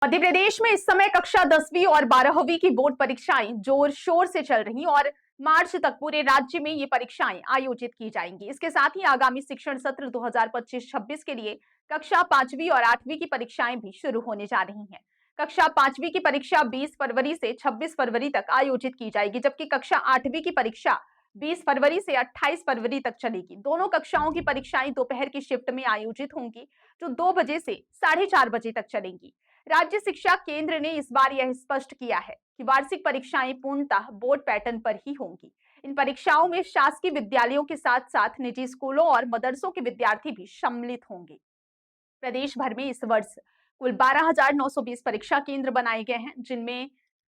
मध्य प्रदेश में इस समय कक्षा 10वीं और 12वीं की बोर्ड परीक्षाएं जोर शोर से चल रही और मार्च तक पूरे राज्य में ये परीक्षाएं आयोजित की जाएंगी। इसके साथ ही आगामी शिक्षण सत्र 2025-26 के लिए कक्षा 5वीं और 8वीं की परीक्षाएं भी शुरू होने जा रही हैं। कक्षा 5वीं की परीक्षा 20 फरवरी से 26 फरवरी तक आयोजित की जाएगी, जबकि कक्षा 8वीं की परीक्षा 20 फरवरी से 28 फरवरी तक चलेगी। दोनों कक्षाओं की परीक्षाएं दोपहर की शिफ्ट में आयोजित होंगी, जो 2 बजे से 4:30 बजे तक चलेंगी। राज्य शिक्षा केंद्र ने इस बार यह स्पष्ट किया है कि वार्षिक परीक्षाएं पूर्णतः बोर्ड पैटर्न पर ही होंगी। इन परीक्षाओं में शासकीय विद्यालयों के साथ साथ निजी स्कूलों और मदरसों के विद्यार्थी भी सम्मिलित होंगे। प्रदेश भर में इस वर्ष कुल 12,920 परीक्षा केंद्र बनाए गए हैं, जिनमें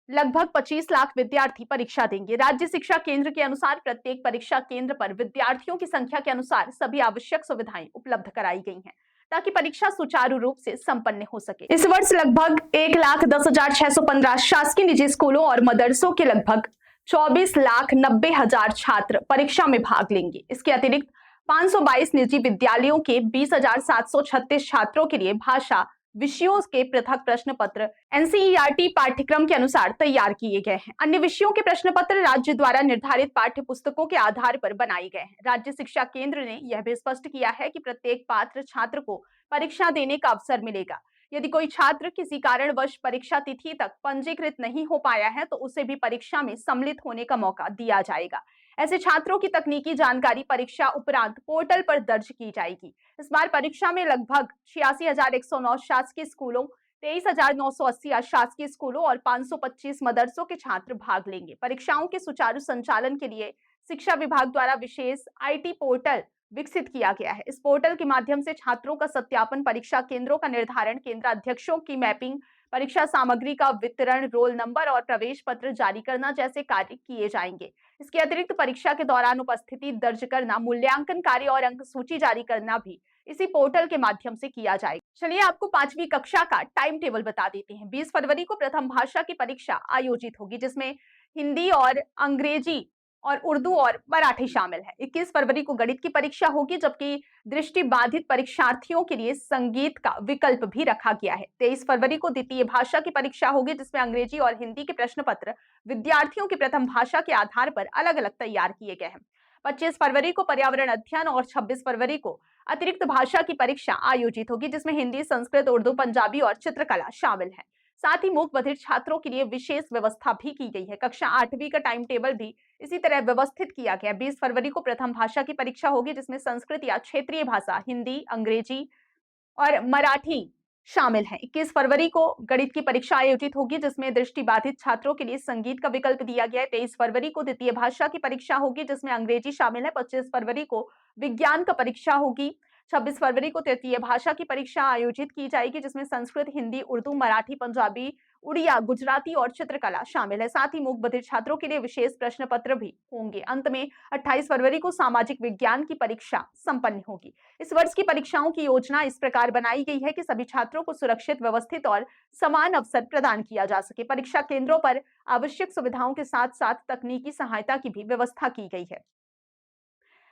लगभग 25 लाख विद्यार्थी परीक्षा देंगे। राज्य शिक्षा केंद्र के अनुसार प्रत्येक परीक्षा केंद्र पर विद्यार्थियों की संख्या के अनुसार सभी आवश्यक सुविधाएं उपलब्ध कराई गई हैं, ताकि परीक्षा सुचारू रूप से संपन्न हो सके। इस वर्ष लगभग 1,10,615 शासकीय निजी स्कूलों और मदरसों के लगभग 24,90,000 छात्र परीक्षा में भाग लेंगे। इसके अतिरिक्त 522 निजी विद्यालयों के 20,736 छात्रों के लिए भाषा विषयों के पृथक प्रश्न पत्र एनसीईआरटी पाठ्यक्रम के अनुसार तैयार किए गए हैं। अन्य विषयों के प्रश्न पत्र राज्य द्वारा निर्धारित पाठ्य पुस्तकों के आधार पर बनाए गए हैं। राज्य शिक्षा केंद्र ने यह भी स्पष्ट किया है कि प्रत्येक पात्र छात्र को परीक्षा देने का अवसर मिलेगा। यदि कोई छात्र किसी कारणवश परीक्षा तिथि तक पंजीकृत नहीं हो पाया है, तो उसे भी परीक्षा में सम्मिलित होने का मौका दिया जाएगा। ऐसे छात्रों की तकनीकी जानकारी परीक्षा उपरांत पोर्टल पर दर्ज की जाएगी। इस बार परीक्षा में लगभग 86,109 शासकीय स्कूलों, 23,980 अशासकीय स्कूलों और 525 मदरसों के छात्र भाग लेंगे। परीक्षाओं के सुचारू संचालन के लिए शिक्षा विभाग द्वारा विशेष आईटी पोर्टल विकसित किया गया है। इस पोर्टल के माध्यम से छात्रों का सत्यापन, परीक्षा केंद्रों का निर्धारण, केंद्र अध्यक्षों की मैपिंग, परीक्षा सामग्री का वितरण, रोल नंबर और प्रवेश पत्र जारी करना जैसे कार्य किए जाएंगे। इसके अतिरिक्त परीक्षा के दौरान उपस्थिति दर्ज करना, मूल्यांकन कार्य और अंक सूची जारी करना भी इसी पोर्टल के माध्यम से किया जाएगा। चलिए आपको 5वीं कक्षा का टाइम टेबल बता देते हैं। 20 फरवरी को प्रथम भाषा की परीक्षा आयोजित होगी, जिसमें हिंदी और अंग्रेजी और उर्दू और मराठी शामिल है। 21 फरवरी को गणित की परीक्षा होगी, जबकि दृष्टिबाधित परीक्षार्थियों के लिए संगीत का विकल्प भी रखा गया है। 23 फरवरी को द्वितीय भाषा की परीक्षा होगी, जिसमें अंग्रेजी और हिंदी के प्रश्न पत्र विद्यार्थियों की प्रथम भाषा के आधार पर अलग अलग तैयार किए गए हैं। 25 फरवरी को पर्यावरण अध्ययन और 26 फरवरी को अतिरिक्त भाषा की परीक्षा आयोजित होगी, जिसमें हिंदी, संस्कृत, उर्दू, पंजाबी और चित्रकला शामिल है। साथ ही मूक बधिर छात्रों के लिए विशेष व्यवस्था भी की गई है। कक्षा 8वीं का टाइम टेबल भी इसी तरह व्यवस्थित किया गया। 20 फरवरी को प्रथम भाषा की परीक्षा होगी, जिसमें संस्कृत या क्षेत्रीय भाषा, हिंदी, अंग्रेजी और मराठी शामिल है। 21 फरवरी को गणित की परीक्षा आयोजित होगी, जिसमें दृष्टिबाधित छात्रों के लिए संगीत का विकल्प दिया गया है। 23 फरवरी को द्वितीय भाषा की परीक्षा होगी, जिसमें अंग्रेजी शामिल है। 25 फरवरी को विज्ञान का परीक्षा होगी। 26 फरवरी को तृतीय भाषा की परीक्षा आयोजित की जाएगी, जिसमें संस्कृत, हिंदी, उर्दू, मराठी, पंजाबी, उड़िया, गुजराती और चित्रकला शामिल है। साथ ही मूक बधिर छात्रों के लिए विशेष प्रश्न पत्र भी होंगे। अंत में 28 फरवरी को सामाजिक विज्ञान की परीक्षा संपन्न होगी। इस वर्ष की परीक्षाओं की योजना इस प्रकार बनाई गई है कि सभी छात्रों को सुरक्षित, व्यवस्थित और समान अवसर प्रदान किया जा सके। परीक्षा केंद्रों पर आवश्यक सुविधाओं के साथ साथ तकनीकी सहायता की भी व्यवस्था की गई है।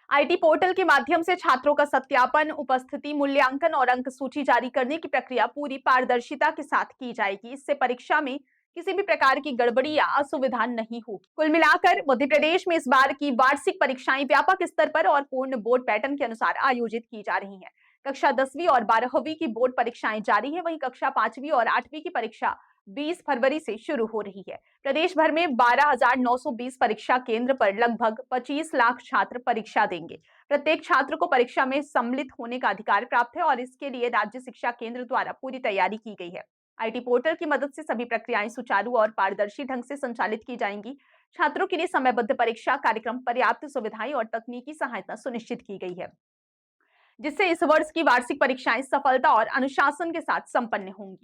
आईटी पोर्टल के माध्यम से छात्रों का सत्यापन, उपस्थिति, मूल्यांकन और अंक सूची जारी करने की प्रक्रिया पूरी पारदर्शिता के साथ की जाएगी। इससे परीक्षा में किसी भी प्रकार की गड़बड़ी या असुविधा नहीं होगी। कुल मिलाकर मध्य प्रदेश में इस बार की वार्षिक परीक्षाएं व्यापक स्तर पर और पूर्ण बोर्ड पैटर्न के अनुसार आयोजित की जा रही हैं। कक्षा 10वीं और 12वीं की बोर्ड परीक्षाएं जारी है, वहीं कक्षा 5वीं और 8वीं की परीक्षा 20 फरवरी से शुरू हो रही है। प्रदेश भर में 12,920 परीक्षा केंद्र पर लगभग 25 लाख छात्र परीक्षा देंगे। प्रत्येक छात्र को परीक्षा में सम्मिलित होने का अधिकार प्राप्त है और इसके लिए राज्य शिक्षा केंद्र द्वारा पूरी तैयारी की गई है। आईटी पोर्टल की मदद से सभी प्रक्रियाएं सुचारू और पारदर्शी ढंग से संचालित की जाएंगी। छात्रों के लिए समयबद्ध परीक्षा कार्यक्रम, पर्याप्त सुविधाएं और तकनीकी सहायता सुनिश्चित की गई है, जिससे इस वर्ष की वार्षिक परीक्षाएं सफलता और अनुशासन के साथ संपन्न होंगी।